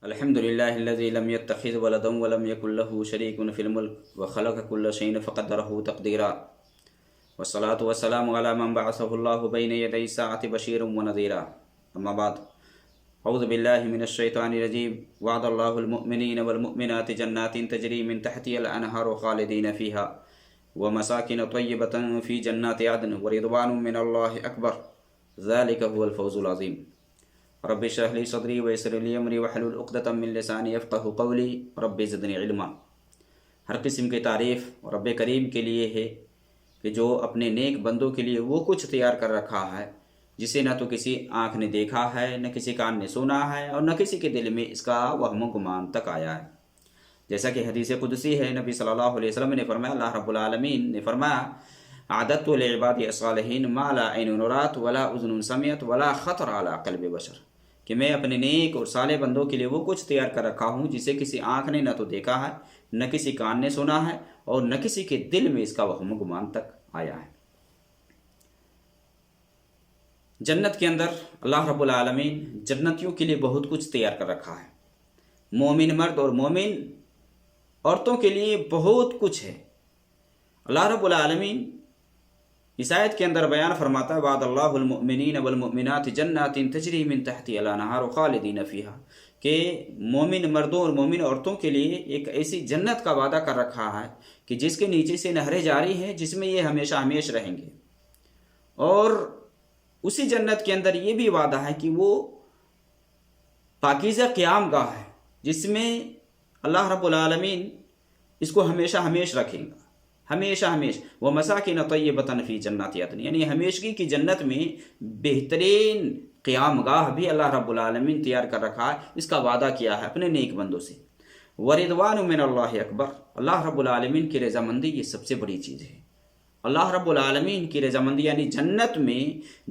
الحمد لله الذي لم يتخذ ولدا ولم يكن له شريك في الملك وخلق كل شيء فقدره تقديرا والصلاة والسلام على من بعثه الله بين يدي الساعة بشيرا ونذيرا أما بعد أعوذ بالله من الشيطان الرجيم وعد الله المؤمنين والمؤمنات جنات تجري من تحتها الأنهار خالدين فيها ومساكن طيبة في جنات عدن ورضوان من الله أكبر ذلك هو الفوز العظيم رب اشرح لي صدری ویسر لی امری واحلل عقدۃ من لسانی یفقہوا قولی رب زدنی علما۔ ہر قسم کی تعریف رب کریم کے لیے ہے کہ جو اپنے نیک بندوں کے لیے وہ کچھ تیار کر رکھا ہے جسے نہ تو کسی آنکھ نے دیکھا ہے، نہ کسی کان نے سنا ہے، اور نہ کسی کے دل میں اس کا وہم و گمان تک آیا ہے۔ جیسا کہ حدیث قدسی ہے، نبی صلی اللہ علیہ وسلم نے فرمایا، اللہ رب العالمین نے فرمایا، اعددت لعبادی الصالحین ما لا عین رات ولا اذن سمعت ولا خطر علی قلب بشر، کہ میں اپنے نیک اور صالح بندوں کے لیے وہ کچھ تیار کر رکھا ہوں جسے کسی آنکھ نے نہ تو دیکھا ہے، نہ کسی کان نے سنا ہے، اور نہ کسی کے دل میں اس کا وہم و گمان تک آیا ہے۔ جنت کے اندر اللہ رب العالمین جنتیوں کے لیے بہت کچھ تیار کر رکھا ہے۔ مومن مرد اور مومن عورتوں کے لیے بہت کچھ ہے۔ اللہ رب العالمین اس آیت کے اندر بیان فرماتا ہے، وعد اللہ المؤمنین والمؤمنات جنات تجری من تحتها الانہار خالدین فیہا، کہ مومن مردوں اور مومن عورتوں کے لیے ایک ایسی جنت کا وعدہ کر رکھا ہے کہ جس کے نیچے سے نہریں جاری ہیں، جس میں یہ ہمیشہ ہمیش رہیں گے۔ اور اسی جنت کے اندر یہ بھی وعدہ ہے کہ وہ پاکیزہ قیام گاہ ہے جس میں اللہ رب العالمین اس کو ہمیشہ ہمیش رکھیں گا، ہمیشہ ہمیش۔ وہ مساکن طیبۃ فی جنات عدن، یعنی ہمیشگی کی جنت میں بہترین قیام گاہ بھی اللہ رب العالمین تیار کر رکھا ہے، اس کا وعدہ کیا ہے اپنے نیک بندوں سے۔ ورضوان من اللہ اکبر، اللہ رب العالمین کی رضامندی یہ سب سے بڑی چیز ہے۔ اللہ رب العالمین کی رضامندی یعنی جنت میں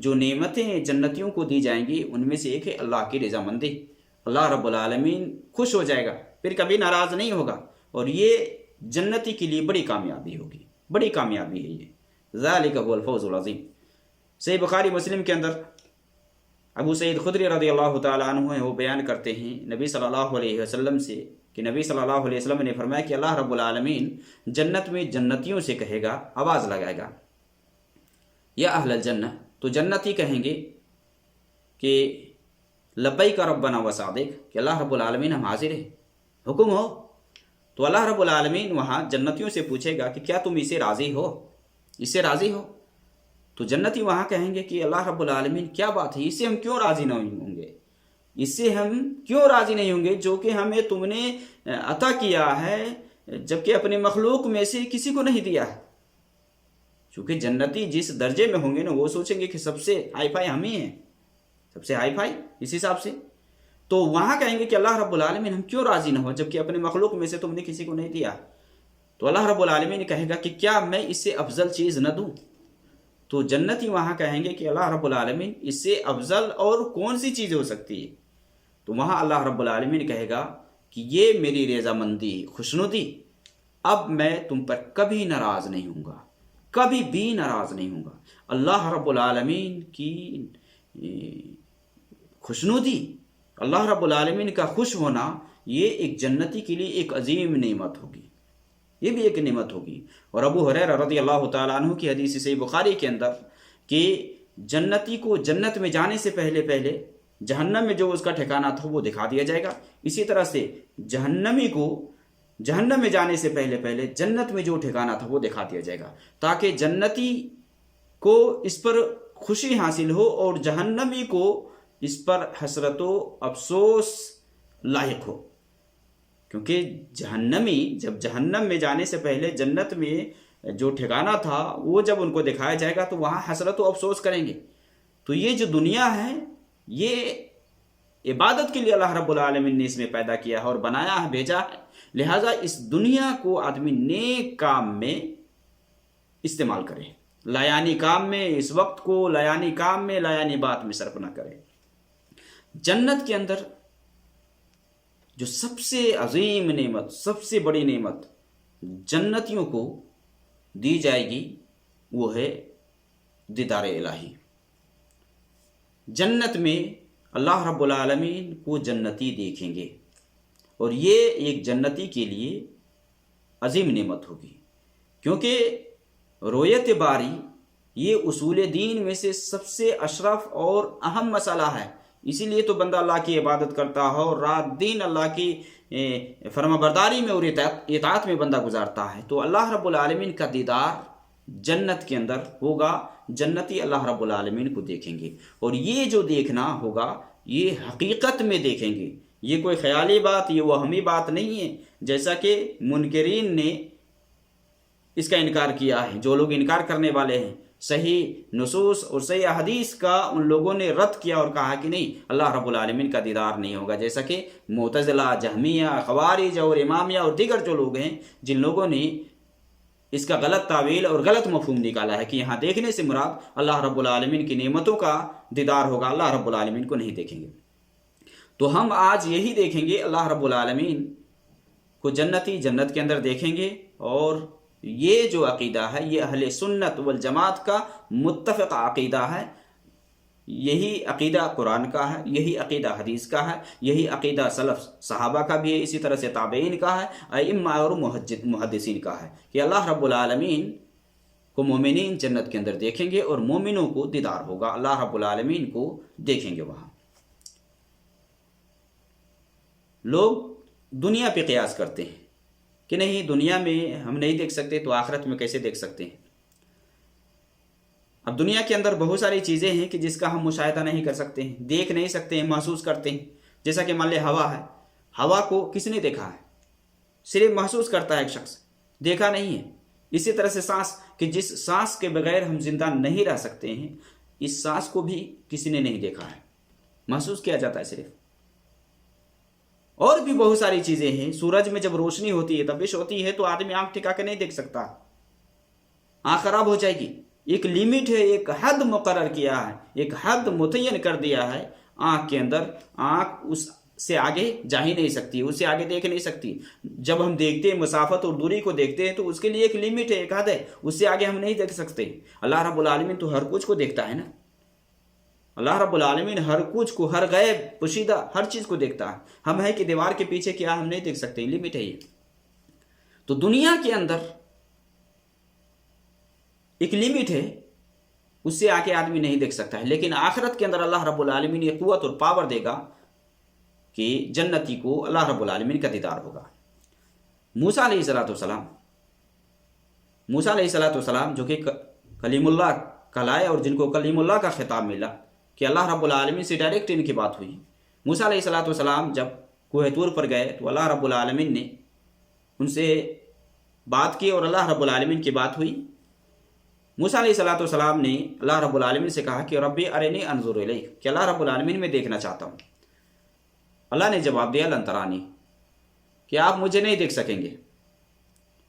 جو نعمتیں جنتیوں کو دی جائیں گی ان میں سے ایک ہے اللہ کی رضامندی۔ اللہ رب العالمین خوش ہو جائے گا، پھر کبھی ناراض نہیں ہوگا، اور یہ جنتی کے لیے بڑی کامیابی ہوگی، بڑی کامیابی ہے یہ۔ ذالک هو الفوز العظیم۔ صحیح بخاری مسلم کے اندر ابو سعید خدری رضی اللہ تعالیٰ عنہ ہیں، وہ بیان کرتے ہیں نبی صلی اللہ علیہ وسلم سے کہ نبی صلی اللہ علیہ وسلم نے فرمایا کہ اللہ رب العالمین جنت میں جنتیوں سے کہے گا، آواز لگائے گا، یا اہل الجنہ، تو جنتی کہیں گے کہ لبیک ربنا وسعدیک، کہ اللہ رب العالمین ہم حاضر ہیں، حکم ہو۔ تو اللہ رب العالمین وہاں جنتیوں سے پوچھے گا کہ کیا تم اسے راضی ہو، اس سے راضی ہو؟ تو جنتی وہاں کہیں گے کہ اللہ رب العالمین کیا بات ہے، اس سے ہم کیوں راضی نہیں ہوں گے، اس سے ہم کیوں راضی نہیں ہوں گے جو کہ ہمیں تم نے عطا کیا ہے جبکہ اپنے مخلوق میں سے کسی کو نہیں دیا ہے۔ چونکہ جنتی جس درجے میں ہوں گے نا، وہ سوچیں گے کہ سب سے ہائی فائی ہم ہی ہیں، سب سے ہائی فائی اس حساب سے۔ تو وہاں کہیں گے کہ اللہ رب العالمین ہم کیوں راضی نہ ہو جبکہ اپنے مخلوق میں سے تم نے کسی کو نہیں دیا۔ تو اللہ رب العالمین کہے گا کہ کیا میں اس سے افضل چیز نہ دوں؟ تو جنتی وہاں کہیں گے کہ اللہ رب العالمین اس سے افضل اور کون سی چیز ہو سکتی ہے؟ تو وہاں اللہ رب العالمین کہے گا کہ یہ میری رضامندی، خوشنودی، اب میں تم پر کبھی ناراض نہیں ہوں گا، کبھی بھی ناراض نہیں ہوں گا۔ اللہ رب العالمین کی خوشنودی، اللہ رب العالمین کا خوش ہونا، یہ ایک جنتی کے لیے ایک عظیم نعمت ہوگی، یہ بھی ایک نعمت ہوگی۔ اور ابو ہریرہ رضی اللہ تعالیٰ عنہ کی حدیث صحیح بخاری کے اندر کہ جنتی کو جنت میں جانے سے پہلے جہنم میں جو اس کا ٹھکانہ تھا وہ دکھا دیا جائے گا، اسی طرح سے جہنمی کو جہنم میں جانے سے پہلے جنت میں جو ٹھکانہ تھا وہ دکھا دیا جائے گا، تاکہ جنتی کو اس پر خوشی حاصل ہو اور جہنمی کو اس پر حسرت و افسوس لاحق ہو۔ کیونکہ جہنمی جب جہنم میں جانے سے پہلے جنت میں جو ٹھکانہ تھا وہ جب ان کو دکھایا جائے گا تو وہاں حسرت و افسوس کریں گے۔ تو یہ جو دنیا ہے یہ عبادت کے لیے اللہ رب العالمین نے اس میں پیدا کیا ہے اور بنایا ہے، بھیجا ہے، لہٰذا اس دنیا کو آدمی نیک کام میں استعمال کرے، لایانی کام میں، اس وقت کو لایانی کام میں، لایانی بات میں صرف نہ کرے۔ جنت کے اندر جو سب سے عظیم نعمت، سب سے بڑی نعمت جنتیوں کو دی جائے گی وہ ہے دیدار الہی۔ جنت میں اللہ رب العالمین کو جنتی دیکھیں گے، اور یہ ایک جنتی کے لیے عظیم نعمت ہوگی، کیونکہ رویت باری یہ اصول دین میں سے سب سے اشرف اور اہم مسئلہ ہے۔ اسی لیے تو بندہ اللہ کی عبادت کرتا ہے اور رات دن اللہ کی فرما برداری میں اور اطاعت میں بندہ گزارتا ہے، تو اللہ رب العالمین کا دیدار جنت کے اندر ہوگا۔ جنتی اللہ رب العالمین کو دیکھیں گے، اور یہ جو دیکھنا ہوگا یہ حقیقت میں دیکھیں گے، یہ کوئی خیالی بات، یہ وہمی بات نہیں ہے، جیسا کہ منکرین نے اس کا انکار کیا ہے۔ جو لوگ انکار کرنے والے ہیں صحیح نصوص اور صحیح احادیث کا، ان لوگوں نے رد کیا اور کہا کہ نہیں، اللہ رب العالمین کا دیدار نہیں ہوگا، جیسا کہ معتزلہ، جہمیہ، خوارج اور امامیہ اور دیگر جو لوگ ہیں، جن لوگوں نے اس کا غلط تعویل اور غلط مفہوم نکالا ہے کہ یہاں دیکھنے سے مراد اللہ رب العالمین کی نعمتوں کا دیدار ہوگا، اللہ رب العالمین کو نہیں دیکھیں گے۔ تو ہم آج یہی دیکھیں گے، اللہ رب العالمین کو جنتی جنت کے اندر دیکھیں گے، اور یہ جو عقیدہ ہے یہ اہل سنت والجماعت کا متفق عقیدہ ہے۔ یہی عقیدہ قرآن کا ہے، یہی عقیدہ حدیث کا ہے، یہی عقیدہ سلف صحابہ کا بھی ہے، اسی طرح سے تابعین کا ہے، ائمہ اور محدثین کا ہے کہ اللہ رب العالمین کو مومنین جنت کے اندر دیکھیں گے اور مومنوں کو دیدار ہوگا، اللہ رب العالمین کو دیکھیں گے وہاں۔ لوگ دنیا پہ قیاس کرتے ہیں کہ نہیں، دنیا میں ہم نہیں دیکھ سکتے تو آخرت میں کیسے دیکھ سکتے ہیں؟ اب دنیا کے اندر بہت ساری چیزیں ہیں کہ جس کا ہم مشاہدہ نہیں کر سکتے ہیں، دیکھ نہیں سکتے ہیں، محسوس کرتے ہیں، جیسا کہ مان لے ہوا ہے، ہوا کو کس نے دیکھا ہے؟ صرف محسوس کرتا ہے ایک شخص، دیکھا نہیں ہے۔ اسی طرح سے سانس، کہ جس سانس کے بغیر ہم زندہ نہیں رہ سکتے ہیں، اس سانس کو بھی کسی نے نہیں دیکھا ہے، محسوس کیا جاتا ہے صرف۔ اور بھی بہت ساری چیزیں ہیں، سورج میں جب روشنی ہوتی ہے، تبش ہوتی ہے، تو آدمی آنکھ ٹھکا کے نہیں دیکھ سکتا، آنکھ خراب ہو جائے گی۔ ایک لیمٹ ہے، ایک حد مقرر کیا ہے، ایک حد متعین کر دیا ہے آنکھ کے اندر، آنکھ اس سے آگے جا ہی نہیں سکتی، اس سے آگے دیکھ نہیں سکتی۔ جب ہم دیکھتے ہیں مسافت اور دوری کو دیکھتے ہیں تو اس کے لیے ایک لیمٹ ہے، ایک حد ہے، اس سے آگے ہم نہیں دیکھ سکتے۔ اللہ رب العالمین تو ہر کچھ کو دیکھتا ہے نا، اللہ رب العالمین ہر کچھ کو، ہر غیب پوشیدہ ہر چیز کو دیکھتا ہے۔ ہم ہے کہ دیوار کے پیچھے کیا ہم نہیں دیکھ سکتے، لیمٹ ہے یہ۔ تو دنیا کے اندر ایک لیمٹ ہے، اس سے آگے آدمی نہیں دیکھ سکتا ہے، لیکن آخرت کے اندر اللہ رب العالمین یہ قوت اور پاور دے گا کہ جنتی کو اللہ رب العالمین کا دیدار ہوگا۔ موسیٰ علیہ السلام جو کہ کلیم اللہ کہلائے اور جن کو کلیم اللہ کا خطاب ملا، کہ اللہ رب العالمین سے ڈائریکٹ ان کی بات ہوئی۔ موسیٰ علیہ السلام جب کوہ طور پر گئے تو اللہ رب العالمین نے ان سے بات کی اور اللہ رب العالمین کی بات ہوئی۔ موسیٰ علیہ السلام نے اللہ رب العالمین سے کہا کہ ربی ارنی انظر الیک، کہ اللہ رب العالمین میں دیکھنا چاہتا ہوں۔ اللہ نے جواب دیا لن ترانی، کہ آپ مجھے نہیں دیکھ سکیں گے۔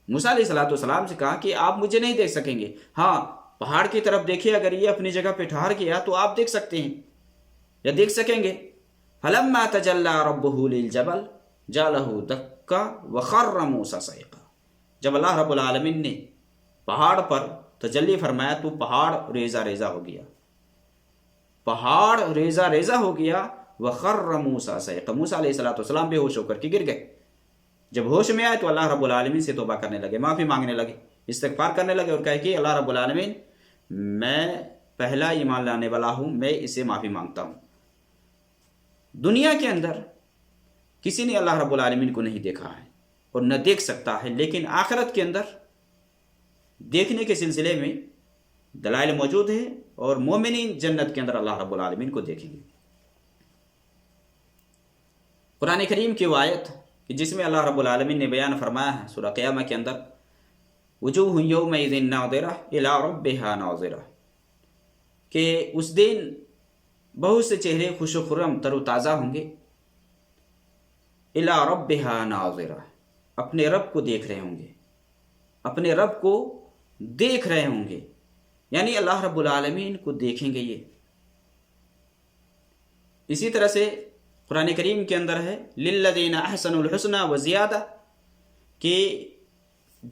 موسیٰ علیہ السلام سے کہا کہ آپ مجھے نہیں دیکھ سکیں گے، ہاں پہاڑ کی طرف دیکھیں، اگر یہ اپنی جگہ پہ ٹھہر گیا تو آپ دیکھ سکتے ہیں یا دیکھ سکیں گے۔ فلما تجلی ربہ للجبل جعلہ دکا وخر موسیٰ صعقا، جب اللہ رب العالمین نے پہاڑ پر تجلی فرمایا تو پہاڑ ریزہ ریزہ ہو گیا، پہاڑ ریزہ ریزہ ہو گیا۔ وخر موسیٰ صعقا، موسیٰ علیہ السلام بے ہوش ہو کر کے گر گئے۔ جب ہوش میں آئے تو اللہ رب العالمین سے توبہ کرنے لگے، معافی مانگنے لگے، استغفار کرنے لگے اور کہے کہ اللہ رب العالمین میں پہلا ایمان لانے والا ہوں، میں اسے معافی مانگتا ہوں۔ دنیا کے اندر کسی نے اللہ رب العالمین کو نہیں دیکھا ہے اور نہ دیکھ سکتا ہے، لیکن آخرت کے اندر دیکھنے کے سلسلے میں دلائل موجود ہیں، اور مومنین جنت کے اندر اللہ رب العالمین کو دیکھیں گے۔ قرآن کریم کی وہ آیت جس میں اللہ رب العالمین نے بیان فرمایا ہے سورہ قیامہ کے اندر، وجوہ یومئذ ناظرہ الی ربہا ناظرہ، کہ اس دن بہت سے چہرے خوش و خرم تر و تازہ ہوں گے، الی ربہا ناظرہ، اپنے رب کو دیکھ رہے ہوں گے، اپنے رب کو دیکھ رہے ہوں گے، یعنی اللہ رب العالمین کو دیکھیں گے یہ۔ اسی طرح سے قرآن کریم کے اندر ہے للذین احسنوا الحسنى وزیادہ، کہ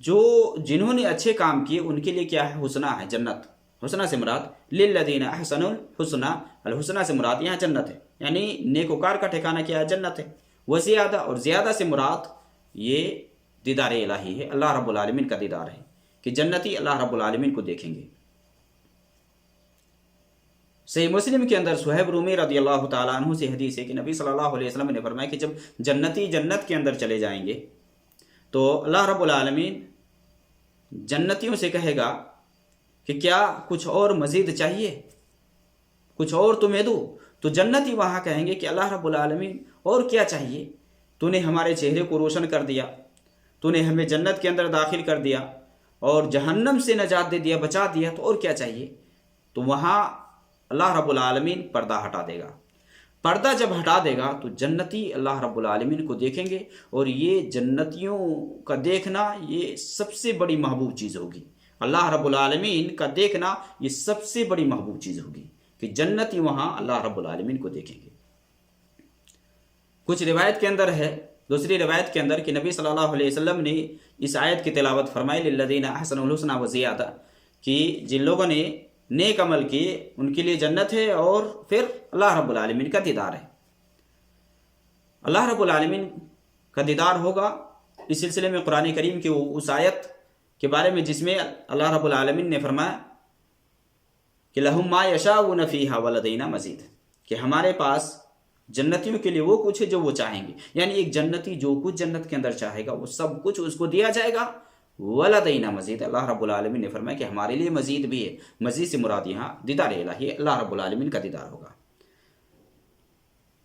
جو جنہوں نے اچھے کام کیے ان کے لیے کیا ہے؟ حسنہ ہے، جنت۔ حسنہ سے مراد للذین احسنوا الحسنى، الحسنہ سے مراد یہاں جنت ہے، یعنی نیکوکار کا ٹھکانہ کیا ہے؟ جنت ہے۔ وہ زیادہ، اور زیادہ سے مراد یہ دیدار الہی ہے، اللہ رب العالمین کا دیدار ہے کہ جنتی اللہ رب العالمین کو دیکھیں گے۔ صحیح مسلم کے اندر صہیب رومی رضی اللہ تعالیٰ عنہ سے حدیث ہے کہ نبی صلی اللہ علیہ وسلم نے فرمایا کہ جب جنتی جنت کے اندر چلے جائیں گے تو اللہ رب العالمین جنتیوں سے کہے گا کہ کیا کچھ اور مزید چاہیے، کچھ اور تمہیں دوں؟ تو جنتی وہاں کہیں گے کہ اللہ رب العالمین اور کیا چاہیے، تو نے ہمارے چہرے کو روشن کر دیا، تو نے ہمیں جنت کے اندر داخل کر دیا اور جہنم سے نجات دے دیا، بچا دیا، تو اور کیا چاہیے؟ تو وہاں اللہ رب العالمین پردہ ہٹا دے گا۔ پردہ جب ہٹا دے گا تو جنتی اللہ رب العالمین کو دیکھیں گے، اور یہ جنتیوں کا دیکھنا یہ سب سے بڑی محبوب چیز ہوگی۔ اللہ رب العالمین کا دیکھنا یہ سب سے بڑی محبوب چیز ہوگی کہ جنتی وہاں اللہ رب العالمین کو دیکھیں گے۔ کچھ روایت کے اندر ہے، دوسری روایت کے اندر، کہ نبی صلی اللہ علیہ وسلم نے اس آیت کی تلاوت فرمائی للذین احسنوا الحسنی وزیادہ، کہ جن لوگوں نے نیک عمل کیے ان کے لیے جنت ہے اور پھر اللہ رب العالمین کا دیدار ہے۔ اللہ رب العالمین کا دیدار ہوگا، اس سلسلے میں قرآن کریم کی اس آیت کے بارے میں جس میں اللہ رب العالمین نے فرمایا کہ لہم ما یشاؤون فیہا ولدینا مزید، کہ ہمارے پاس جنتیوں کے لیے وہ کچھ ہے جو وہ چاہیں گے، یعنی ایک جنتی جو کچھ جنت کے اندر چاہے گا وہ سب کچھ اس کو دیا جائے گا۔ ولدینا مزید، اللہ رب العالمین نے فرمایا کہ ہمارے لیے مزید بھی ہے۔ مزید سے مراد یہاں دیدار الہی، اللہ رب العالمین کا دیدار ہوگا۔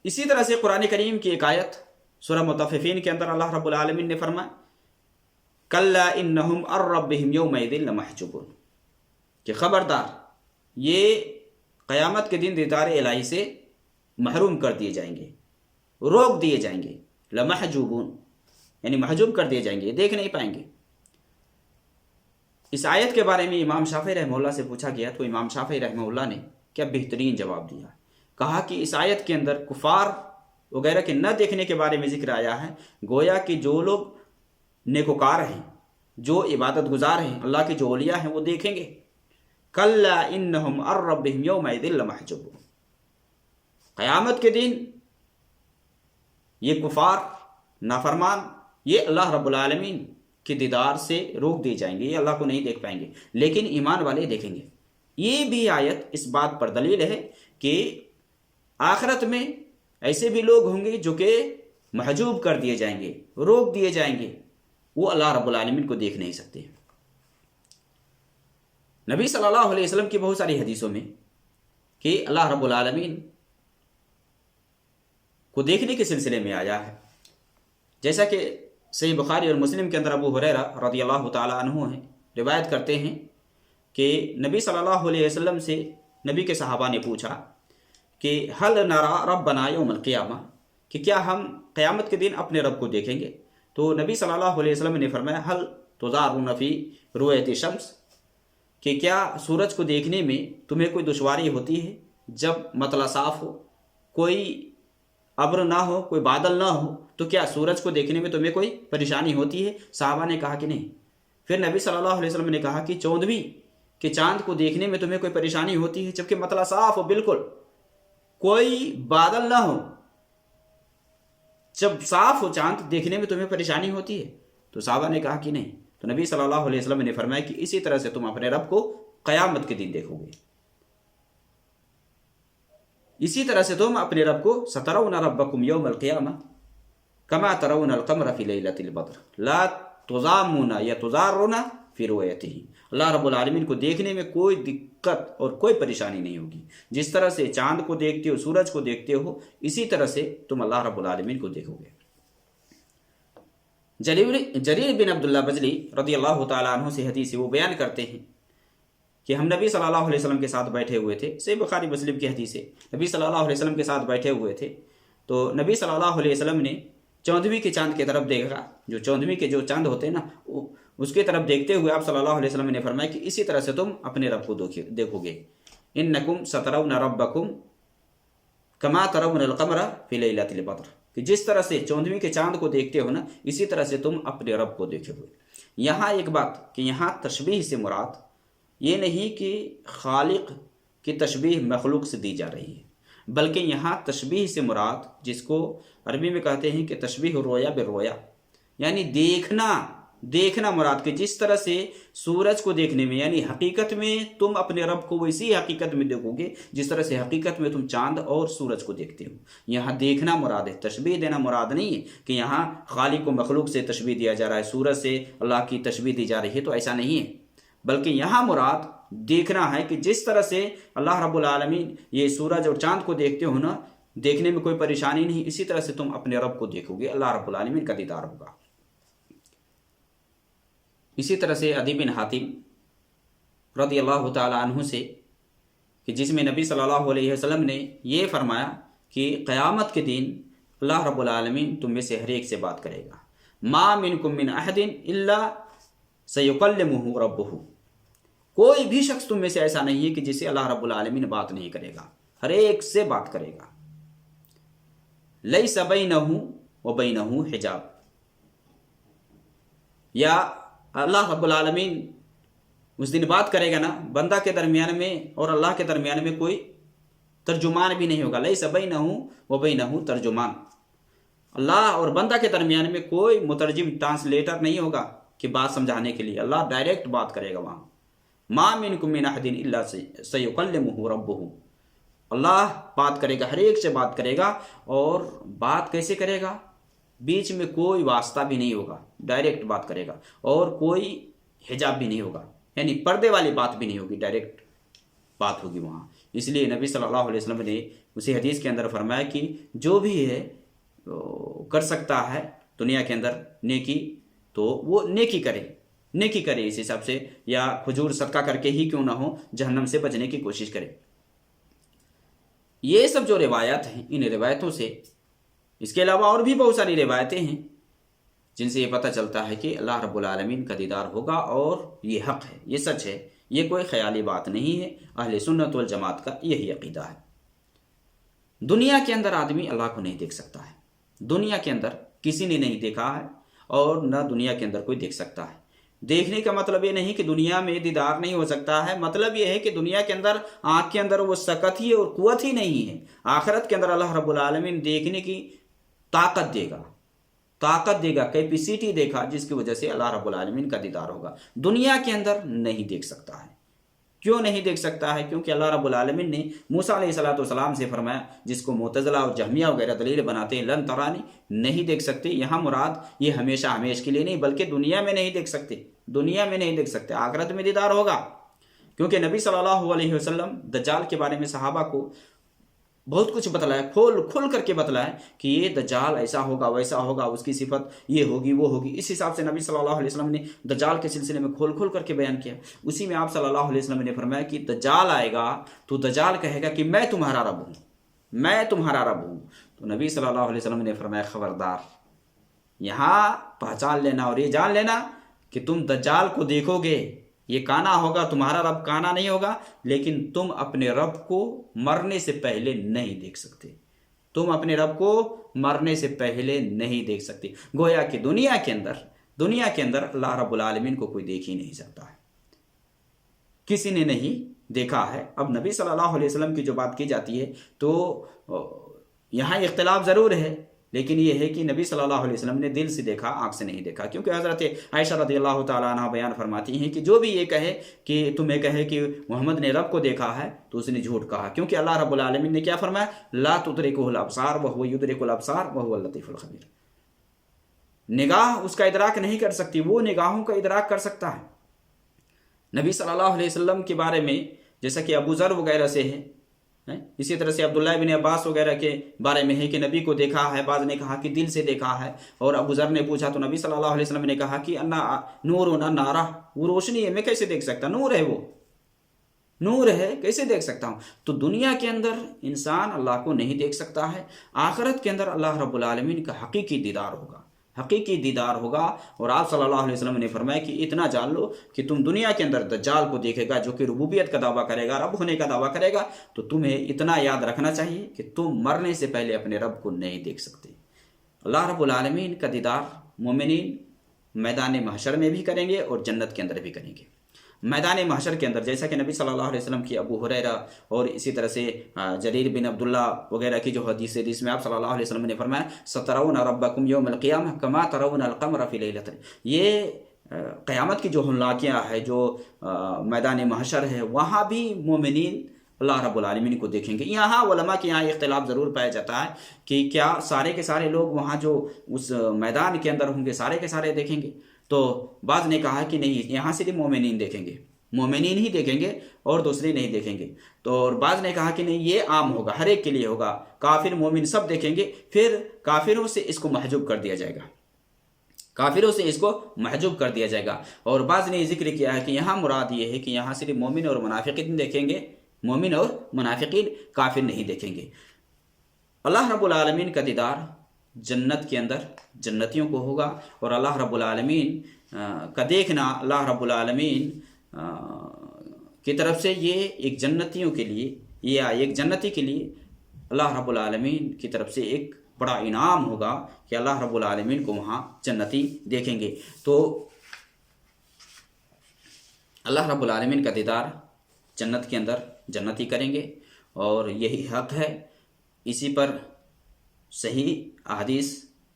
اسی طرح سے قرآن کریم کی ایک آیت سورہ مطففین کے اندر اللہ رب العالمین نے فرمایا کلا انہم عن ربہم یومئذ لمحجوبون، کہ خبردار یہ قیامت کے دن دیدار الہی سے محروم کر دیے جائیں گے، روک دیے جائیں گے۔ لمحجوبون یعنی محجوب کر دیے جائیں گے، دیکھ نہیں پائیں گے۔ اس آیت کے بارے میں امام شافعی رحمہ اللہ سے پوچھا گیا تو امام شافعی رحمہ اللہ نے کیا بہترین جواب دیا، کہا کہ اس آیت کے اندر کفار وغیرہ کے نہ دیکھنے کے بارے میں ذکر آیا ہے، گویا کہ جو لوگ نیکوکار ہیں، جو عبادت گزار ہیں، اللہ کے جو اولیاء ہیں وہ دیکھیں گے۔ کلا انہم عن ربہم یومئذ لمحجوبون، قیامت کے دن یہ کفار نافرمان یہ اللہ رب العالمین کے دیدار سے روک دیے جائیں گے، یہ اللہ کو نہیں دیکھ پائیں گے، لیکن ایمان والے دیکھیں گے۔ یہ بھی آیت اس بات پر دلیل ہے کہ آخرت میں ایسے بھی لوگ ہوں گے جو کہ محجوب کر دیے جائیں گے، روک دیے جائیں گے، وہ اللہ رب العالمین کو دیکھ نہیں سکتے۔ نبی صلی اللہ علیہ وسلم کی بہت ساری حدیثوں میں کہ اللہ رب العالمین کو دیکھنے کے سلسلے میں آیا ہے، جیسا کہ صحیح بخاری اور مسلم کے اندر ابو ہریرہ رضی اللہ تعالیٰ عنہ ہیں روایت کرتے ہیں کہ نبی صلی اللہ علیہ وسلم سے نبی کے صحابہ نے پوچھا کہ حل نرا ربنا یوم القیامہ، کہ کیا ہم قیامت کے دن اپنے رب کو دیکھیں گے؟ تو نبی صلی اللہ علیہ وسلم نے فرمایا حل تضارون فی رؤیت شمس، کہ کیا سورج کو دیکھنے میں تمہیں کوئی دشواری ہوتی ہے جب مطلع صاف ہو، کوئی ابر نہ ہو، کوئی بادل نہ ہو، تو کیا سورج کو دیکھنے میں تمہیں کوئی پریشانی ہوتی ہے؟ صحابہ نے کہا کہ نہیں۔ پھر نبی صلی اللہ علیہ وسلم نے کہا کہ چوندھویں کہ چاند کو دیکھنے میں تمہیں کوئی پریشانی ہوتی ہے جبکہ مطلع صاف ہو، بالکل کوئی بادل نہ ہو، جب صاف ہو چاند دیکھنے میں تمہیں پریشانی ہوتی ہے؟ تو صحابہ نے کہا کہ نہیں۔ تو نبی صلی اللہ علیہ وسلم نے فرمایا کہ اسی طرح سے تم اپنے رب کو قیامت کے دن دیکھو گے، اسی طرح سے تم اپنے رب کو سترون ربکم یوم القیامہ کما ترون القمر فی لیلۃ البدر لا تضامون یا تضارون فی رؤیتہ، اللہ رب العالمین کو دیکھنے میں کوئی دقت اور کوئی پریشانی نہیں ہوگی، جس طرح سے چاند کو دیکھتے ہو، سورج کو دیکھتے ہو، اسی طرح سے تم اللہ رب العالمین کو دیکھو گے۔ جریر بن عبداللہ بجلی رضی اللہ تعالیٰ عنہ سے حدیث وہ بیان کرتے ہیں کہ ہم نبی صلی اللہ علیہ وسلم کے ساتھ بیٹھے ہوئے تھے، صحیح بخاری مسلم کی حدیث ہے، نبی صلی اللہ علیہ وسلم کے ساتھ بیٹھے ہوئے تھے تو نبی صلی اللہ علیہ وسلم نے چوندھویں کے چاند کی طرف دیکھا، جو چوندھویں کے جو چاند ہوتے ہیں نا، اس کی طرف دیکھتے ہوئے آپ صلی اللہ علیہ وسلم نے فرمایا کہ اسی طرح سے تم اپنے رب کو دیکھو گے، انکم سترون ربکم کما ترون القمر فی لیلۃ البدر، کہ جس طرح سے چوندھویں کے چاند کو دیکھتے ہو نا، اسی طرح سے تم اپنے رب کو دیکھو گے۔ یہاں ایک بات کہ یہاں تشبیہ سے مراد یہ نہیں کہ خالق کی تشبیہ مخلوق سے دی جا رہی ہے، بلکہ یہاں تشبیہ سے مراد، جس کو عربی میں کہتے ہیں کہ تشبیہ الرؤیا بالرؤیا، یعنی دیکھنا مراد، کہ جس طرح سے سورج کو دیکھنے میں، یعنی حقیقت میں تم اپنے رب کو ویسی حقیقت میں دیکھو گے جس طرح سے حقیقت میں تم چاند اور سورج کو دیکھتے ہو۔ یہاں دیکھنا مراد ہے، تشبیہ دینا مراد نہیں ہے کہ یہاں خالق و مخلوق سے تشبیہ دیا جا رہا ہے، سورج سے اللہ کی تشبیہ دی جا رہی ہے، تو ایسا نہیں ہے، بلکہ یہاں مراد دیکھنا ہے کہ جس طرح سے اللہ رب العالمین یہ سورج اور چاند کو دیکھتے ہو نا، دیکھنے میں کوئی پریشانی نہیں، اسی طرح سے تم اپنے رب کو دیکھو گے، اللہ رب العالمین کا دیدار ہوگا۔ اسی طرح سے عدی بن حاتم رضی اللہ تعالی عنہ سے، کہ جس میں نبی صلی اللہ علیہ وسلم نے یہ فرمایا کہ قیامت کے دن اللہ رب العالمین تم میں سے ہر ایک سے بات کرے گا، ما منکم من احد الا سیکلمہ ربہ، کوئی بھی شخص تم میں سے ایسا نہیں ہے کہ جسے اللہ رب العالمین بات نہیں کرے گا، ہر ایک سے بات کرے گا۔ لیس بینہ و بینہ حجاب، یا اللہ رب العالمین اس دن بات کرے گا نا، بندہ کے درمیان میں اور اللہ کے درمیان میں کوئی ترجمان بھی نہیں ہوگا، لیس بینہ و بینہ ترجمان، اللہ اور بندہ کے درمیان میں کوئی مترجم ٹرانسلیٹر نہیں ہوگا کہ بات سمجھانے کے لیے، اللہ ڈائریکٹ بات کرے گا وہاں۔ ما منکم من احد الا سیکلمہ ربہ، اللہ بات کرے گا، ہر ایک سے بات کرے گا، اور بات کیسے کرے گا؟ بیچ میں کوئی واسطہ بھی نہیں ہوگا، ڈائریکٹ بات کرے گا، اور کوئی حجاب بھی نہیں ہوگا، یعنی پردے والی بات بھی نہیں ہوگی، ڈائریکٹ بات ہوگی وہاں۔ اس لیے نبی صلی اللہ علیہ وسلم نے اسی حدیث کے اندر فرمایا کہ جو بھی ہے کر سکتا ہے دنیا کے اندر نیکی، تو وہ نیکی کرے اس حساب سے، یا کھجور صدقہ کر کے ہی کیوں نہ ہو جہنم سے بچنے کی کوشش کرے۔ یہ سب جو روایات ہیں، ان روایتوں سے، اس کے علاوہ اور بھی بہت ساری روایتیں ہیں جن سے یہ پتہ چلتا ہے کہ اللہ رب العالمین کا دیدار ہوگا، اور یہ حق ہے، یہ سچ ہے، یہ کوئی خیالی بات نہیں ہے، اہل سنت والجماعت کا یہی عقیدہ ہے۔ دنیا کے اندر آدمی اللہ کو نہیں دیکھ سکتا ہے، دنیا کے اندر کسی نے نہیں دیکھا ہے، اور نہ دنیا کے اندر کوئی دیکھ سکتا ہے۔ دیکھنے کا مطلب یہ نہیں کہ دنیا میں دیدار نہیں ہو سکتا ہے، مطلب یہ ہے کہ دنیا کے اندر آنکھ کے اندر وہ سکت ہی اور قوت ہی نہیں ہے۔ آخرت کے اندر اللہ رب العالمین دیکھنے کی طاقت دے گا، کیپیسٹی دیکھا، جس کی وجہ سے اللہ رب العالمین کا دیدار ہوگا۔ دنیا کے اندر نہیں دیکھ سکتا ہے۔ کیوں نہیں دیکھ سکتا ہے؟ کیونکہ اللہ رب العالمین نے موسیٰ علیہ السلام سے فرمایا، جس کو معتزلہ اور جہمیہ وغیرہ دلیل بناتے ہیں، لن ترانی، نہیں دیکھ سکتے، یہاں مراد یہ ہمیشہ کے لیے نہیں، بلکہ دنیا میں نہیں دیکھ سکتے، آخرت میں دیدار ہوگا۔ کیونکہ نبی صلی اللہ علیہ وسلم دجال کے بارے میں صحابہ کو بہت کچھ بتلایا، کھول کر کے بتلایا کہ یہ دجال ایسا ہوگا، ویسا ہوگا، اس کی صفت یہ ہوگی، وہ ہوگی۔ اس حساب سے نبی صلی اللہ علیہ وسلم نے دجال کے سلسلے میں کھول کر کے بیان کیا۔ اسی میں آپ صلی اللہ علیہ وسلم نے فرمایا کہ دجال آئے گا تو دجال کہے گا کہ میں تمہارا رب ہوں، تو نبی صلی اللہ علیہ وسلم نے فرمایا خبردار، یہاں پہچان لینا اور یہ جان لینا کہ تم دجال کو دیکھو گے، یہ کانا ہوگا، تمہارا رب کانا نہیں ہوگا، لیکن تم اپنے رب کو مرنے سے پہلے نہیں دیکھ سکتے، گویا کہ دنیا کے اندر اللہ رب العالمین کو کوئی دیکھ ہی نہیں سکتا ہے، کسی نے نہیں دیکھا ہے۔ اب نبی صلی اللہ علیہ وسلم کی جو بات کی جاتی ہے تو یہاں اختلاف ضرور ہے، لیکن یہ ہے کہ نبی صلی اللہ علیہ وسلم نے دل سے دیکھا، آنکھ سے نہیں دیکھا، کیونکہ حضرت عائشہ رضی اللہ تعالیٰ عنہ بیان فرماتی ہیں کہ جو بھی یہ کہے کہ تمہیں کہے کہ محمد نے رب کو دیکھا ہے تو اس نے جھوٹ کہا، کیونکہ اللہ رب العالمین نے کیا فرمایا، لا تدرکہ الابصار وہو یدرک الابصار وہو اللطیف الخبیر، نگاہ اس کا ادراک نہیں کر سکتی، وہ نگاہوں کا ادراک کر سکتا ہے۔ نبی صلی اللہ علیہ وسلم کے بارے میں جیسا کہ ابو ذر وغیرہ سے ہے، اسی طرح سے عبداللہ بن عباس وغیرہ کے بارے میں ہے کہ نبی کو دیکھا ہے، بعض نے کہا کہ دل سے دیکھا ہے، اور ابو ذر نے پوچھا تو نبی صلی اللہ علیہ وسلم نے کہا کہ نور نارا، وہ روشنی ہے، میں کیسے دیکھ سکتا، نور ہے، وہ نور ہے، کیسے دیکھ سکتا ہوں۔ تو دنیا کے اندر انسان اللہ کو نہیں دیکھ سکتا ہے، آخرت کے اندر اللہ رب العالمین کا حقیقی دیدار ہوگا، اور آپ صلی اللہ علیہ وسلم نے فرمایا کہ اتنا جان لو کہ تم دنیا کے اندر دجال کو دیکھے گا جو کہ ربوبیت کا دعویٰ کرے گا، رب ہونے کا دعویٰ کرے گا، تو تمہیں اتنا یاد رکھنا چاہیے کہ تم مرنے سے پہلے اپنے رب کو نہیں دیکھ سکتے۔ اللہ رب العالمین کا دیدار مومنین میدان محشر میں بھی کریں گے اور جنت کے اندر بھی کریں گے۔ میدان محشر کے اندر، جیسا کہ نبی صلی اللہ علیہ وسلم کی ابو ہریرہ اور اسی طرح سے جریر بن عبداللہ وغیرہ کی جو حدیث ہے، جس میں آپ صلی اللہ علیہ وسلم نے فرمایا سترون ربکم یوم القیامہ کما ترون القمر فی لیلۃ، یہ قیامت کی جو ہولناکیاں ہے، جو میدان محشر ہے، وہاں بھی مومنین اللہ رب العالمین کو دیکھیں گے۔ یہاں علماء کے یہاں اختلاف ضرور پایا جاتا ہے کہ کیا سارے کے سارے لوگ وہاں جو اس میدان کے اندر ہوں گے سارے کے سارے دیکھیں گے؟ تو بعض نے کہا کہ نہیں، یہاں صرف مومنین دیکھیں گے، مومنین ہی دیکھیں گے اور دوسرے نہیں دیکھیں گے۔ تو اور بعض نے کہا کہ نہیں، یہ عام ہوگا، ہر ایک کے لیے ہوگا، کافر مومن سب دیکھیں گے، پھر کافروں سے اس کو محجوب کر دیا جائے گا، کافروں سے اس کو محجوب کر دیا جائے گا۔ اور بعض نے ذکر کیا ہے کہ یہاں مراد یہ ہے کہ یہاں صرف مومن اور منافقین دیکھیں گے، مومن اور منافقین، کافر نہیں دیکھیں گے۔ اللہ رب العالمین کا دیدار جنت کے اندر جنتیوں کو ہوگا، اور اللہ رب العالمین کا دیکھنا اللہ رب العالمین کی طرف سے یہ ایک جنتیوں کے لیے، یا ایک جنتی کے لیے اللہ رب العالمین کی طرف سے ایک بڑا انعام ہوگا کہ اللہ رب العالمین کو وہاں جنتی دیکھیں گے۔ تو اللہ رب العالمین کا دیدار جنت کے اندر جنتی کریں گے، اور یہی حق ہے، اسی پر صحیح احادیث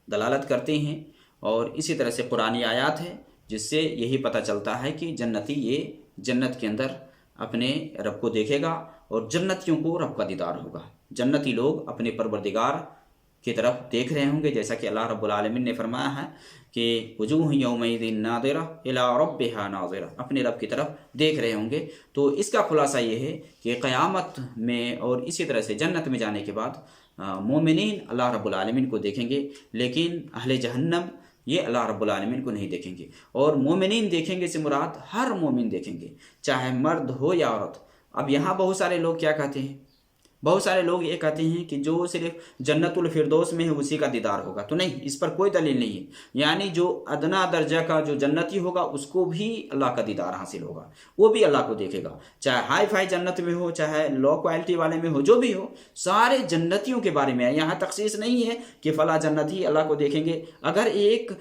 دلالت کرتے ہیں، اور اسی طرح سے قرآنی آیات ہے جس سے یہی پتہ چلتا ہے کہ جنتی یہ جنت کے اندر اپنے رب کو دیکھے گا، اور جنتیوں کو رب کا دیدار ہوگا۔ جنتی لوگ اپنے پروردگار کی طرف دیکھ رہے ہوں گے، جیسا کہ اللہ رب العالمین نے فرمایا ہے کہ وجوہ یومئذ ناظرہ الی ربہا ناظرہ، اپنے رب کی طرف دیکھ رہے ہوں گے۔ تو اس کا خلاصہ یہ ہے کہ قیامت میں اور اسی طرح سے جنت میں جانے کے بعد مومنین اللہ رب العالمین کو دیکھیں گے، لیکن اہل جہنم یہ اللہ رب العالمین کو نہیں دیکھیں گے۔ اور مومنین دیکھیں گے سے مراد ہر مومن دیکھیں گے، چاہے مرد ہو یا عورت۔ اب یہاں بہت سارے لوگ کیا کہتے ہیں، بہت سارے لوگ یہ کہتے ہیں کہ جو صرف جنت الفردوس میں ہے اسی کا دیدار ہوگا، تو نہیں، اس پر کوئی دلیل نہیں ہے۔ یعنی جو ادنا درجہ کا جو جنتی ہوگا اس کو بھی اللہ کا دیدار حاصل ہوگا، وہ بھی اللہ کو دیکھے گا، چاہے ہائی فائی جنت میں ہو، چاہے لو کوالٹی والے میں ہو، جو بھی ہو، سارے جنتیوں کے بارے میں ہے۔ یہاں تخصیص نہیں ہے کہ فلاں جنتی اللہ کو دیکھیں گے، اگر ایک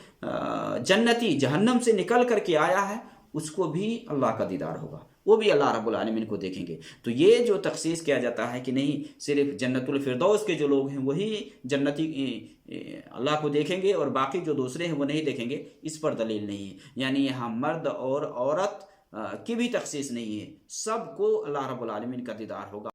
جنتی جہنم سے نکل کر کے آیا ہے اس کو بھی اللہ کا دیدار ہوگا، وہ بھی اللہ رب العالمین کو دیکھیں گے۔ تو یہ جو تخصیص کیا جاتا ہے کہ نہیں صرف جنت الفردوس کے جو لوگ ہیں وہی جنتی اللہ کو دیکھیں گے اور باقی جو دوسرے ہیں وہ نہیں دیکھیں گے، اس پر دلیل نہیں ہے۔ یعنی یہاں مرد اور عورت کی بھی تخصیص نہیں ہے، سب کو اللہ رب العالمین کا دیدار ہوگا۔